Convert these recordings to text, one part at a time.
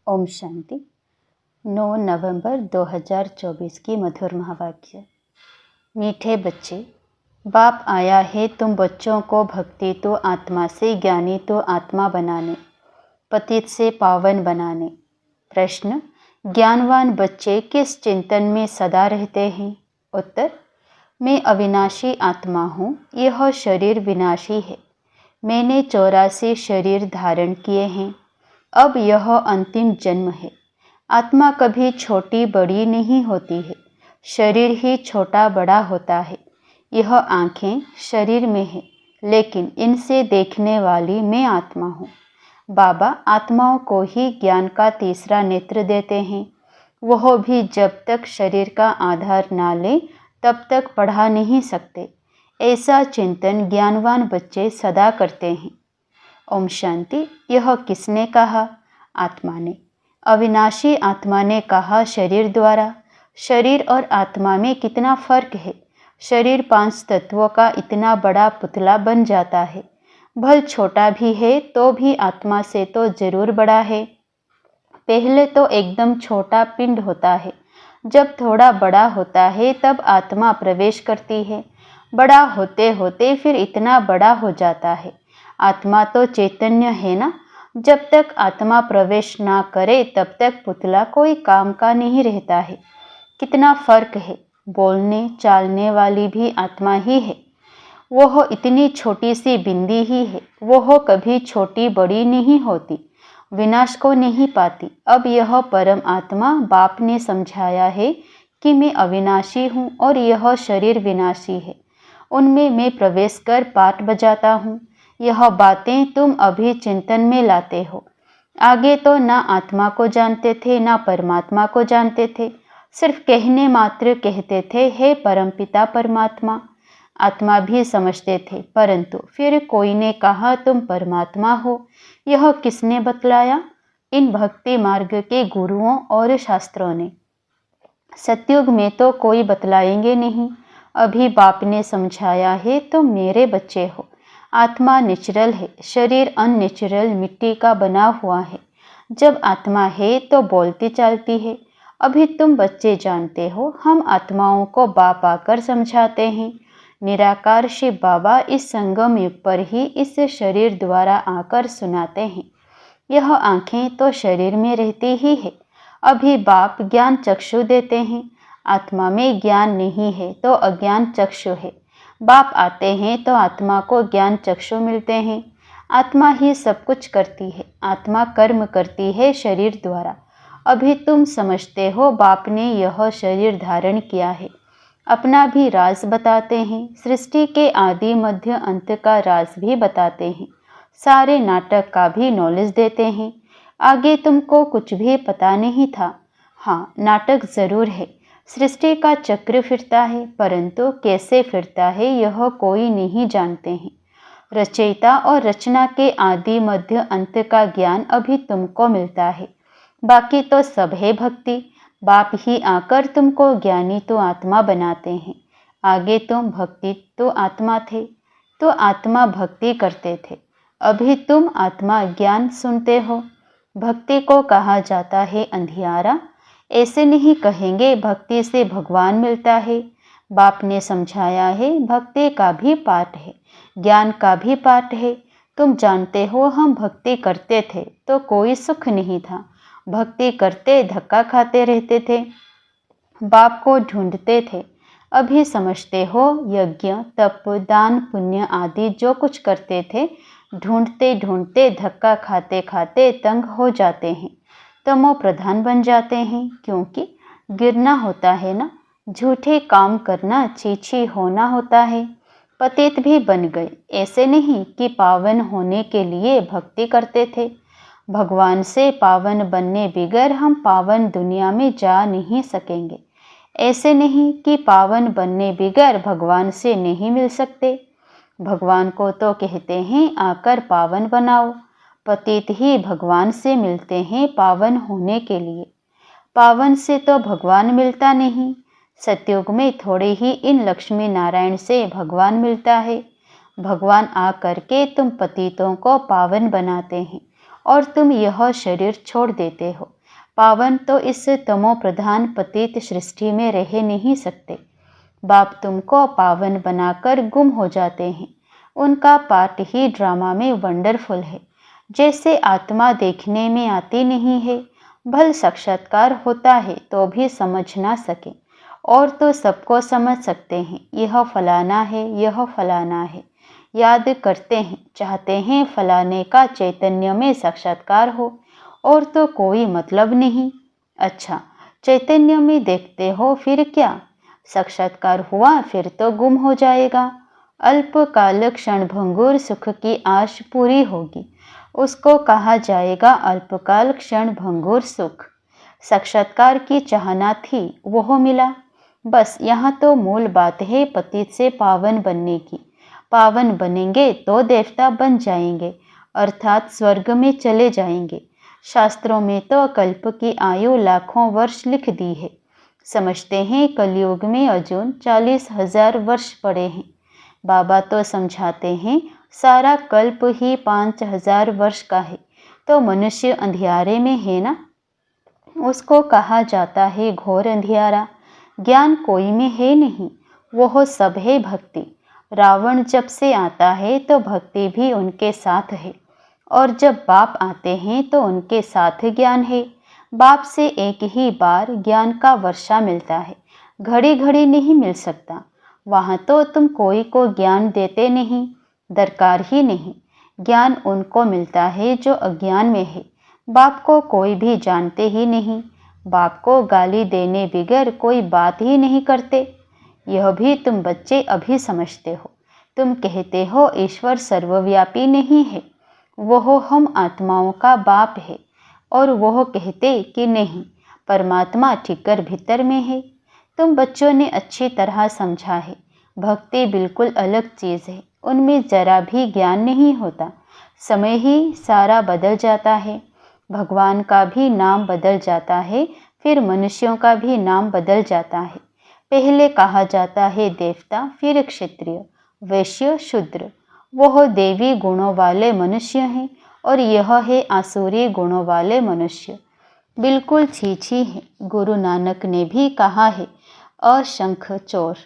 ओम शांति। 9 नवंबर 2024 की मधुर महावाक्य। मीठे बच्चे, बाप आया है तुम बच्चों को भक्ति तो आत्मा से, ज्ञानी तो आत्मा बनाने, पतित से पावन बनाने। प्रश्न, ज्ञानवान बच्चे किस चिंतन में सदा रहते हैं? उत्तर, मैं अविनाशी आत्मा हूँ, यह शरीर विनाशी है। मैंने 84 शरीर धारण किए हैं, अब यह अंतिम जन्म है। आत्मा कभी छोटी बड़ी नहीं होती है, शरीर ही छोटा बड़ा होता है। यह आँखें शरीर में है, लेकिन इनसे देखने वाली मैं आत्मा हूँ। बाबा आत्माओं को ही ज्ञान का तीसरा नेत्र देते हैं। वह भी जब तक शरीर का आधार ना ले तब तक पढ़ा नहीं सकते। ऐसा चिंतन ज्ञानवान बच्चे सदा करते हैं। ओम शांति। यह किसने कहा? आत्मा ने। अविनाशी आत्मा ने कहा शरीर द्वारा। शरीर और आत्मा में कितना फर्क है। शरीर 5 तत्वों का इतना बड़ा पुतला बन जाता है। भल छोटा भी है तो भी आत्मा से तो जरूर बड़ा है। पहले तो एकदम छोटा पिंड होता है, जब थोड़ा बड़ा होता है तब आत्मा प्रवेश करती है। बड़ा होते होते फिर इतना बड़ा हो जाता है। आत्मा तो चैतन्य है ना। जब तक आत्मा प्रवेश ना करे तब तक पुतला कोई काम का नहीं रहता है। कितना फर्क है। बोलने चालने वाली भी आत्मा ही है। वह इतनी छोटी सी बिंदी ही है। वह कभी छोटी बड़ी नहीं होती, विनाश को नहीं पाती। अब यह परम आत्मा बाप ने समझाया है कि मैं अविनाशी हूँ और यह शरीर विनाशी है। उनमें मैं प्रवेश कर पाठ बजाता हूँ। यह बातें तुम अभी चिंतन में लाते हो। आगे तो ना आत्मा को जानते थे ना परमात्मा को जानते थे। सिर्फ कहने मात्र कहते थे, हे परमपिता परमात्मा। आत्मा भी समझते थे, परंतु फिर कोई ने कहा तुम परमात्मा हो। यह किसने बतलाया? इन भक्ति मार्ग के गुरुओं और शास्त्रों ने। सतयुग में तो कोई बतलाएंगे नहीं। अभी बाप ने समझाया है, तुम मेरे बच्चे हो। आत्मा नेचुरल है, शरीर अननेचुरल मिट्टी का बना हुआ है। जब आत्मा है तो बोलती चालती है। अभी तुम बच्चे जानते हो, हम आत्माओं को बाप आकर समझाते हैं। निराकार शिव बाबा इस संगम युग पर ही इस शरीर द्वारा आकर सुनाते हैं। यह आँखें तो शरीर में रहती ही है। अभी बाप ज्ञान चक्षु देते हैं। आत्मा में ज्ञान नहीं है तो अज्ञान चक्षु है। बाप आते हैं तो आत्मा को ज्ञान चक्षु मिलते हैं। आत्मा ही सब कुछ करती है। आत्मा कर्म करती है शरीर द्वारा। अभी तुम समझते हो बाप ने यह शरीर धारण किया है। अपना भी राज बताते हैं। सृष्टि के आदि मध्य अंत का राज भी बताते हैं। सारे नाटक का भी नॉलेज देते हैं। आगे तुमको कुछ भी पता नहीं था। हाँ, नाटक जरूर है। सृष्टि का चक्र फिरता है, परंतु कैसे फिरता है यह कोई नहीं जानते हैं। रचयिता और रचना के आदि मध्य अंत का ज्ञान अभी तुमको मिलता है। बाकी तो सब है भक्ति। बाप ही आकर तुमको ज्ञानी तो आत्मा बनाते हैं। आगे तुम भक्ति तो आत्मा थे, तो आत्मा भक्ति करते थे। अभी तुम आत्मा ज्ञान सुनते हो। भक्ति को कहा जाता है अंधियारा। ऐसे नहीं कहेंगे भक्ति से भगवान मिलता है। बाप ने समझाया है भक्ति का भी पाठ है, ज्ञान का भी पाठ है। तुम जानते हो हम भक्ति करते थे तो कोई सुख नहीं था। भक्ति करते धक्का खाते रहते थे, बाप को ढूंढते थे। अभी समझते हो यज्ञ तप दान पुण्य आदि जो कुछ करते थे, ढूंढते ढूंढते धक्का खाते खाते तंग हो जाते हैं, तमो प्रधान बन जाते हैं। क्योंकि गिरना होता है ना, झूठे काम करना, चीची होना होता है। पतित भी बन गए। ऐसे नहीं कि पावन होने के लिए भक्ति करते थे। भगवान से पावन बनने बिगर हम पावन दुनिया में जा नहीं सकेंगे। ऐसे नहीं कि पावन बनने बिगर भगवान से नहीं मिल सकते। भगवान को तो कहते हैं आकर पावन बनाओ। पतित ही भगवान से मिलते हैं पावन होने के लिए। पावन से तो भगवान मिलता नहीं। सतयुग में थोड़े ही इन लक्ष्मी नारायण से भगवान मिलता है। भगवान आ करके तुम पतितों को पावन बनाते हैं और तुम यह शरीर छोड़ देते हो। पावन तो इस तमो प्रधान पतित सृष्टि में रह नहीं सकते। बाप तुमको पावन बनाकर गुम हो जाते हैं। उनका पार्ट ही ड्रामा में वंडरफुल है। जैसे आत्मा देखने में आती नहीं है, भल साक्षात्कार होता है तो भी समझ ना सके, और तो सबको समझ सकते हैं, यह फलाना है, यह फलाना है। याद करते हैं, चाहते हैं फलाने का चैतन्य में साक्षात्कार हो, और तो कोई मतलब नहीं। अच्छा, चैतन्य में देखते हो फिर क्या? साक्षात्कार हुआ फिर तो गुम हो जाएगा। अल्पकाल क्षणभंगुर सुख की आश पूरी होगी, उसको कहा जाएगा अल्पकाल क्षणभंगुर सुख। साक्षात्कार की चाहना थी, वह मिला। बस यहाँ तो मूल बात है पतित से पावन बनने की। पावन बनेंगे तो देवता बन जाएंगे, अर्थात स्वर्ग में चले जाएंगे। शास्त्रों में तो कल्प की आयु लाखों वर्ष लिख दी है। समझते हैं कलयुग में अजून 40,000 वर्ष पड़े हैं। बाबा तो समझाते हैं सारा कल्प ही 5,000 वर्ष का है, तो मनुष्य अंधियारे में है ना। उसको कहा जाता है घोर अंधियारा। ज्ञान कोई में है नहीं, वह सब है भक्ति। रावण जब से आता है तो भक्ति भी उनके साथ है, और जब बाप आते हैं तो उनके साथ ज्ञान है। बाप से एक ही बार ज्ञान का वर्षा मिलता है, घड़ी घड़ी नहीं मिल सकता। वहाँ तो तुम कोई को ज्ञान देते नहीं, दरकार ही नहीं। ज्ञान उनको मिलता है जो अज्ञान में है। बाप को कोई भी जानते ही नहीं। बाप को गाली देने बिगर कोई बात ही नहीं करते। यह भी तुम बच्चे अभी समझते हो। तुम कहते हो ईश्वर सर्वव्यापी नहीं है, वह हम आत्माओं का बाप है, और वह कहते कि नहीं, परमात्मा ठिकर भीतर में है। तुम बच्चों ने अच्छी तरह समझा है, भक्ति बिल्कुल अलग चीज़ है, उनमें जरा भी ज्ञान नहीं होता। समय ही सारा बदल जाता है। भगवान का भी नाम बदल जाता है, फिर मनुष्यों का भी नाम बदल जाता है। पहले कहा जाता है देवता, फिर क्षत्रिय, वैश्य, शूद्र। वह देवी गुणों वाले मनुष्य हैं, और यह है आसुरी गुणों वाले मनुष्य। बिल्कुल छी है। गुरु नानक ने भी कहा है, अशंख चोर।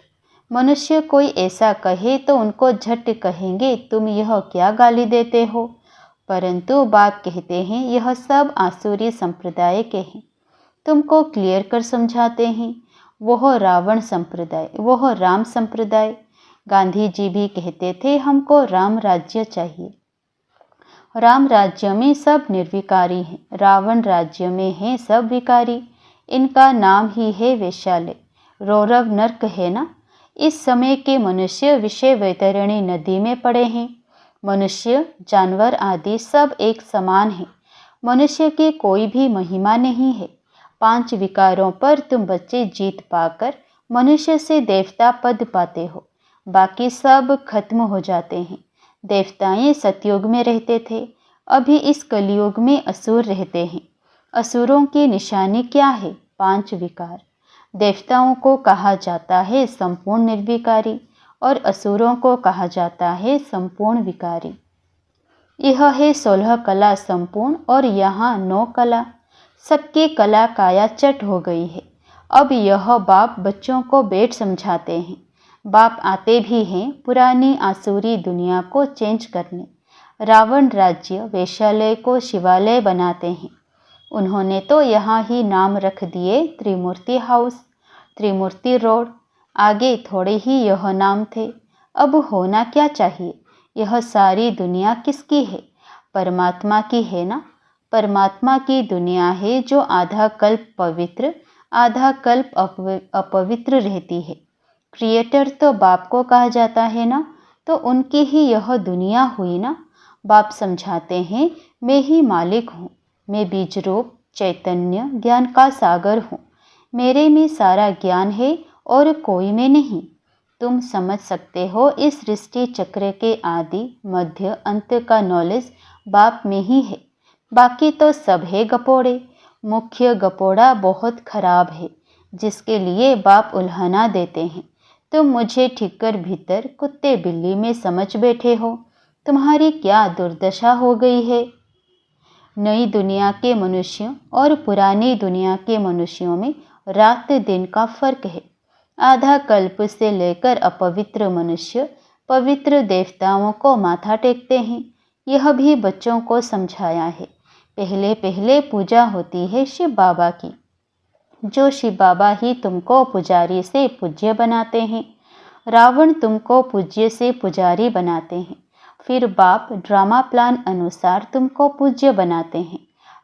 मनुष्य कोई ऐसा कहे तो उनको झट कहेंगे तुम यह क्या गाली देते हो, परंतु बाप कहते हैं यह सब आसुरी संप्रदाय के हैं। तुमको क्लियर कर समझाते हैं, वह रावण संप्रदाय, वह राम संप्रदाय। गांधी जी भी कहते थे हमको राम राज्य चाहिए। राम राज्य में सब निर्विकारी हैं, रावण राज्य में हैं सब विकारी। इनका नाम ही है वैशाल्य, रौरव नर्क है ना। इस समय के मनुष्य विषय वैतरणी नदी में पड़े हैं। मनुष्य, जानवर आदि सब एक समान हैं। मनुष्य की कोई भी महिमा नहीं है। 5 विकारों पर तुम बच्चे जीत पाकर मनुष्य से देवता पद पाते हो, बाकी सब खत्म हो जाते हैं। देवताएं सतयुग में रहते थे, अभी इस कलयुग में असुर रहते हैं। असुरों की निशानी क्या है? 5 विकार। देवताओं को कहा जाता है संपूर्ण निर्विकारी, और असुरों को कहा जाता है संपूर्ण विकारी। यह है 16 कला संपूर्ण, और यहाँ 9 कला। सबकी कला कायाचट हो गई है। अब यह बाप बच्चों को बैठ समझाते हैं। बाप आते भी हैं पुरानी आसुरी दुनिया को चेंज करने। रावण राज्य वैशाल्य को शिवालय बनाते हैं। उन्होंने तो यहाँ ही नाम रख दिए त्रिमूर्ति हाउस, त्रिमूर्ति रोड। आगे थोड़े ही यह नाम थे। अब होना क्या चाहिए? यह सारी दुनिया किसकी है? परमात्मा की है ना। परमात्मा की दुनिया है जो आधा कल्प पवित्र, आधा कल्प अपवित्र रहती है। क्रिएटर तो बाप को कहा जाता है ना, तो उनकी ही यह दुनिया हुई ना। बाप समझाते हैं मैं ही मालिक हूँ, मैं बीज रूप चैतन्य ज्ञान का सागर हूँ। मेरे में सारा ज्ञान है और कोई में नहीं। तुम समझ सकते हो इस सृष्टि चक्र के आदि मध्य अंत का नॉलेज बाप में ही है। बाकी तो सब है गपोड़े। मुख्य गपोड़ा बहुत खराब है, जिसके लिए बाप उल्हाना देते हैं। तुम मुझे ठिकर भीतर कुत्ते बिल्ली में समझ बैठे हो। तुम्हारी क्या दुर्दशा हो गई है। नई दुनिया के मनुष्यों और पुरानी दुनिया के मनुष्यों में रात दिन का फर्क है। आधा कल्प से लेकर अपवित्र मनुष्य पवित्र देवताओं को माथा टेकते हैं। यह भी बच्चों को समझाया है। पहले पहले पूजा होती है शिव बाबा की, जो शिव बाबा ही तुमको पुजारी से पूज्य बनाते हैं। रावण तुमको पूज्य से पुजारी बनाते हैं। फिर बाप ड्रामा प्लान अनुसार तुमको पूज्य बनाते हैं।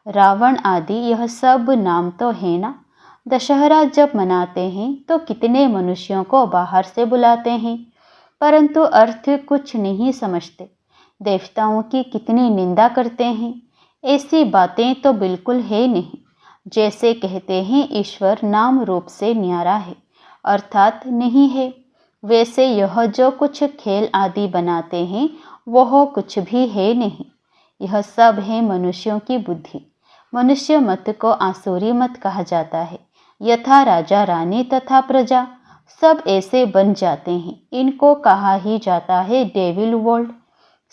रावण आदि यह सब नाम तो है ना। दशहरा जब मनाते हैं तो कितने मनुष्यों को बाहर से बुलाते हैं, परंतु अर्थ कुछ नहीं समझते। देवताओं की कितनी निंदा करते हैं। ऐसी बातें तो बिल्कुल है नहीं। जैसे कहते हैं ईश्वर नाम रूप से न्यारा है, अर्थात नहीं है, वैसे यह जो कुछ खेल आदि बनाते हैं वह कुछ भी है नहीं। यह सब है मनुष्यों की बुद्धि। मनुष्य मत को आसुरी मत कहा जाता है। यथा राजा रानी तथा प्रजा सब ऐसे बन जाते हैं। इनको कहा ही जाता है डेविल वर्ल्ड।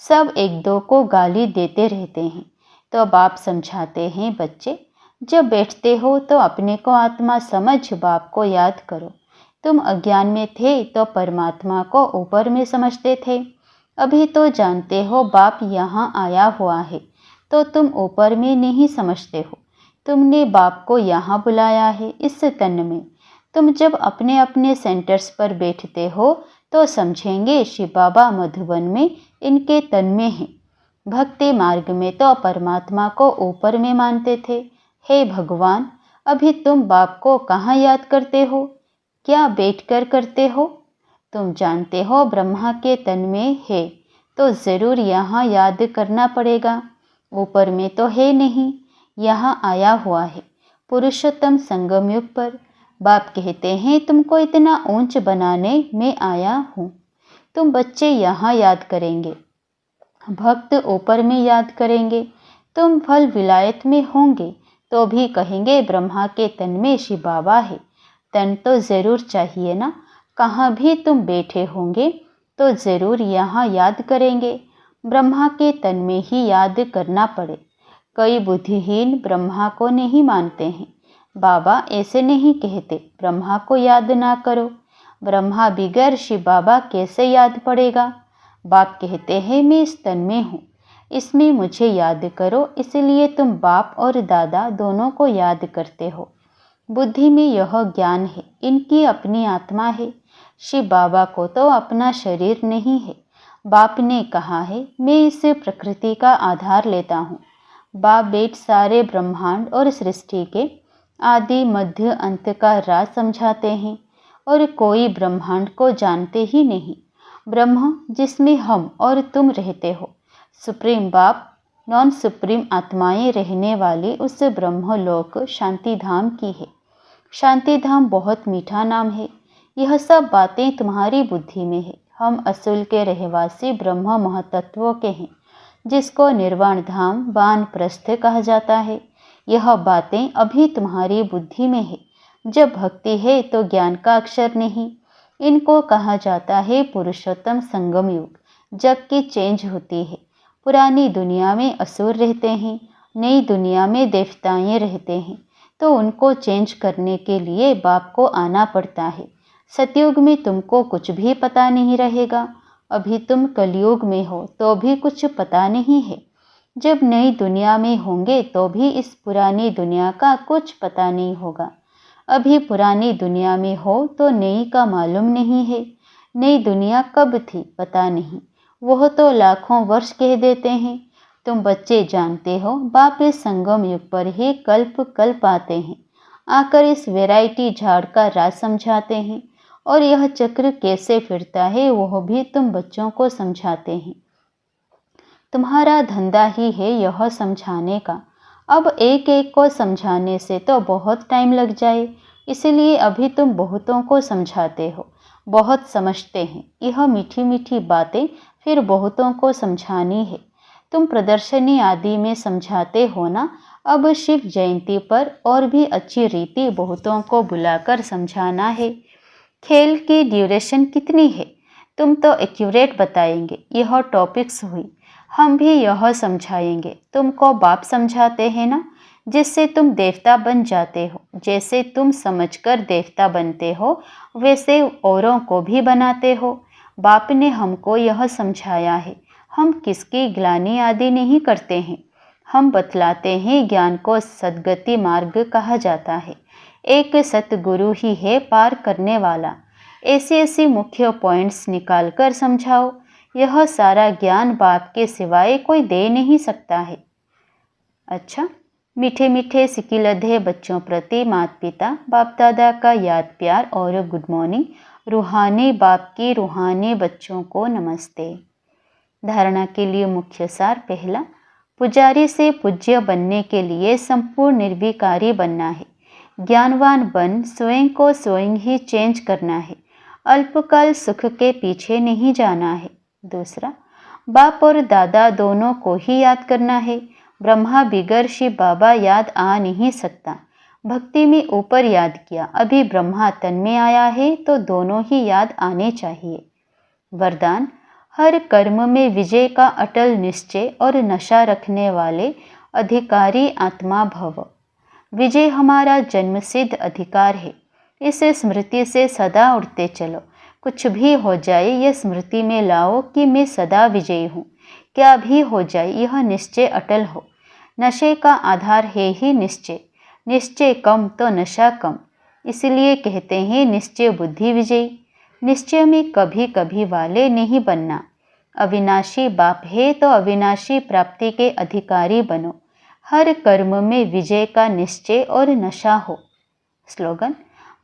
सब एक दो को गाली देते रहते हैं। तो बाप समझाते हैं, बच्चे जब बैठते हो तो अपने को आत्मा समझ बाप को याद करो। तुम अज्ञान में थे तो परमात्मा को ऊपर में समझते थे। अभी तो जानते हो बाप यहाँ आया हुआ है, तो तुम ऊपर में नहीं समझते हो। तुमने बाप को यहाँ बुलाया है इस तन में। तुम जब अपने अपने सेंटर्स पर बैठते हो तो समझेंगे शिव बाबा मधुबन में इनके तन में है। भक्ति मार्ग में तो परमात्मा को ऊपर में मानते थे। हे भगवान, अभी तुम बाप को कहाँ याद करते हो? क्या बैठकर करते हो? तुम जानते हो ब्रह्मा के तन में है, तो ज़रूर यहाँ याद करना पड़ेगा। ऊपर में तो है नहीं, यहाँ आया हुआ है पुरुषोत्तम संगम युग पर। बाप कहते हैं तुमको इतना ऊंच बनाने में आया हूँ। तुम बच्चे यहाँ याद करेंगे, भक्त ऊपर में याद करेंगे। तुम फल विलायत में होंगे तो भी कहेंगे ब्रह्मा के तन में शिव बाबा है। तन तो ज़रूर चाहिए ना। कहाँ भी तुम बैठे होंगे तो ज़रूर यहाँ याद करेंगे। ब्रह्मा के तन में ही याद करना पड़े। कई बुद्धिहीन ब्रह्मा को नहीं मानते हैं। बाबा ऐसे नहीं कहते ब्रह्मा को याद ना करो। ब्रह्मा बिगैर शिव बाबा कैसे याद पड़ेगा? बाप कहते हैं मैं इस तन में हूँ, इसमें मुझे याद करो। इसलिए तुम बाप और दादा दोनों को याद करते हो। बुद्धि में यह ज्ञान है, इनकी अपनी आत्मा है। शिव बाबा को तो अपना शरीर नहीं है। बाप ने कहा है मैं इस प्रकृति का आधार लेता हूँ। बाप बेट सारे ब्रह्मांड और सृष्टि के आदि मध्य अंत का राज समझाते हैं, और कोई ब्रह्मांड को जानते ही नहीं। ब्रह्म जिसमें हम और तुम रहते हो, सुप्रीम बाप नॉन सुप्रीम आत्माएं रहने वाली उस ब्रह्मलोक शांति धाम की है। शांति धाम बहुत मीठा नाम है। यह सब बातें तुम्हारी बुद्धि में है। हम असुल के रहवासी ब्रह्म महतत्वों के हैं, जिसको निर्वाण धाम वानप्रस्थ कहा जाता है। यह बातें अभी तुम्हारी बुद्धि में है। जब भक्ति है तो ज्ञान का अक्षर नहीं। इनको कहा जाता है पुरुषोत्तम संगम युग, जबकि चेंज होती है। पुरानी दुनिया में असुर रहते हैं, नई दुनिया में देवताएं रहते हैं, तो उनको चेंज करने के लिए बाप को आना पड़ता है। सतयुग में तुमको कुछ भी पता नहीं रहेगा। अभी तुम कलयुग में हो तो भी कुछ पता नहीं है। जब नई दुनिया में होंगे तो भी इस पुरानी दुनिया का कुछ पता नहीं होगा। अभी पुरानी दुनिया में हो तो नई का मालूम नहीं है। नई दुनिया कब थी पता नहीं, वह तो लाखों वर्ष कह देते हैं। तुम बच्चे जानते हो बाप इस संगम युग पर ही कल्प कल्प आते हैं, आकर इस वैरायटी झाड़ का राज समझाते हैं, और यह चक्र कैसे फिरता है वह भी तुम बच्चों को समझाते हैं। तुम्हारा धंधा ही है यह समझाने का। अब एक एक को समझाने से तो बहुत टाइम लग जाए, इसलिए अभी तुम बहुतों को समझाते हो। बहुत समझते हैं। यह मीठी मीठी बातें फिर बहुतों को समझानी है। तुम प्रदर्शनी आदि में समझाते हो ना, अब शिव जयंती पर और भी अच्छी रीति बहुतों को बुलाकर समझाना है। खेल की ड्यूरेशन कितनी है तुम तो एक्यूरेट बताएंगे। यह टॉपिक्स हुई। हम भी यह समझाएंगे। तुमको बाप समझाते हैं ना, जिससे तुम देवता बन जाते हो। जैसे तुम समझकर देवता बनते हो, वैसे औरों को भी बनाते हो। बाप ने हमको यह समझाया है। हम किसकी ग्लानि आदि नहीं करते हैं। हम बतलाते हैं ज्ञान को सद्गति मार्ग कहा जाता है। एक सतगुरु ही है पार करने वाला। ऐसे मुख्य पॉइंट्स निकाल कर समझाओ। यह सारा ज्ञान बाप के सिवाय कोई दे नहीं सकता है। अच्छा, मीठे मीठे सिकिलधे बच्चों प्रति माता पिता बाप दादा का याद प्यार और गुड मॉर्निंग। रूहानी बाप की रूहानी बच्चों को नमस्ते। धारणा के लिए मुख्य सार। पहला, पुजारी से पूज्य बनने के लिए संपूर्ण निर्विकारी बनना है। ज्ञानवान बन स्वयं को स्वयं ही चेंज करना है। अल्पकाल सुख के पीछे नहीं जाना है। दूसरा, बाप और दादा दोनों को ही याद करना है। ब्रह्मा बिगर शिव बाबा याद आ नहीं सकता। भक्ति में ऊपर याद किया, अभी ब्रह्मा तन में आया है तो दोनों ही याद आने चाहिए। वरदान, हर कर्म में विजय का अटल निश्चय और नशा रखने वाले अधिकारी आत्मा भव। विजय हमारा जन्मसिद्ध अधिकार है। इस स्मृति से सदा उड़ते चलो। कुछ भी हो जाए यह स्मृति में लाओ कि मैं सदा विजयी हूँ। क्या भी हो जाए यह निश्चय अटल हो। नशे का आधार है ही निश्चय। निश्चय कम तो नशा कम। इसलिए कहते हैं निश्चय बुद्धि विजयी। निश्चय में कभी कभी वाले नहीं बनना। अविनाशी बाप है तो अविनाशी प्राप्ति के अधिकारी बनो। हर कर्म में विजय का निश्चय और नशा हो। स्लोगन,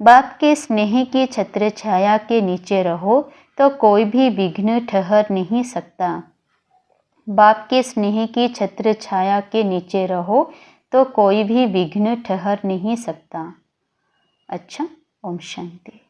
बाप के स्नेह की छत्र छाया के नीचे रहो तो कोई भी विघ्न ठहर नहीं सकता। बाप के स्नेह की छत्र छाया के नीचे रहो तो कोई भी विघ्न ठहर नहीं सकता। अच्छा, ओम शांति।